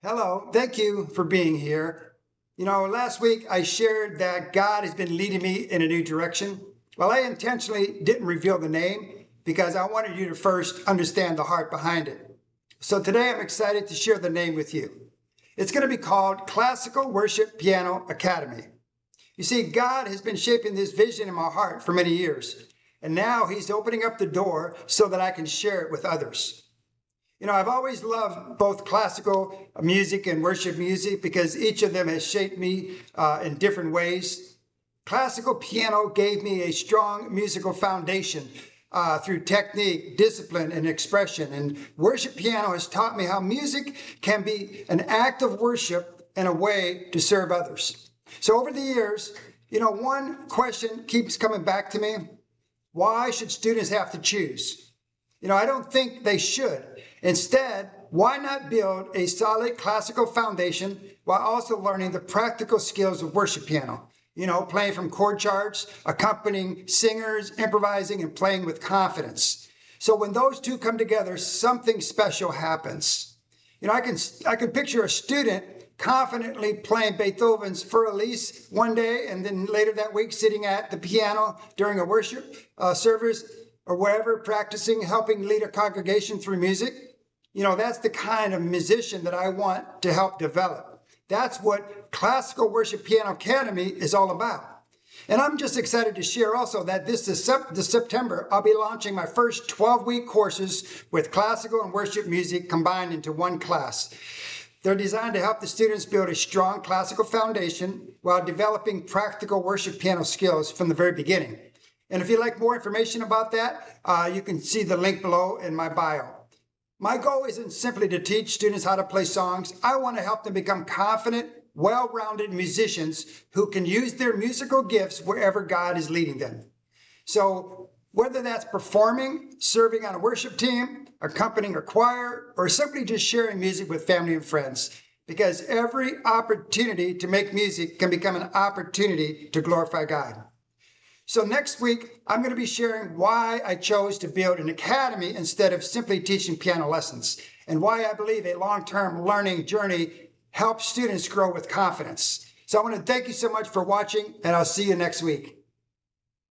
Hello, thank you for being here. Last week I shared that God has been leading me in a new direction. Well, I intentionally didn't reveal the name because I wanted you to first understand the heart behind it. So today I'm excited to share the name with you. It's going to be called Classical Worship Piano Academy. You see, God has been shaping this vision in my heart for many years, and now He's opening up the door so that I can share it with others. I've always loved both classical music and worship music because each of them has shaped me in different ways. Classical piano gave me a strong musical foundation through technique, discipline, and expression. And worship piano has taught me how music can be an act of worship and a way to serve others. So over the years, one question keeps coming back to me. Why should students have to choose? I don't think they should. Instead, why not build a solid classical foundation while also learning the practical skills of worship piano? Playing from chord charts, accompanying singers, improvising, and playing with confidence. So when those two come together, something special happens. I can picture a student confidently playing Beethoven's Für Elise one day, and then later that week sitting at the piano during a worship service or wherever, practicing, helping lead a congregation through music. That's the kind of musician that I want to help develop. That's what Classical Worship Piano Academy is all about. And I'm just excited to share also that this September, I'll be launching my first 12-week courses with classical and worship music combined into one class. They're designed to help the students build a strong classical foundation while developing practical worship piano skills from the very beginning. And if you'd like more information about that, you can see the link below in my bio. My goal isn't simply to teach students how to play songs. I want to help them become confident, well-rounded musicians who can use their musical gifts wherever God is leading them. So whether that's performing, serving on a worship team, accompanying a choir, or simply just sharing music with family and friends, because every opportunity to make music can become an opportunity to glorify God. So next week, I'm going to be sharing why I chose to build an academy instead of simply teaching piano lessons, and why I believe a long-term learning journey helps students grow with confidence. So I want to thank you so much for watching, and I'll see you next week.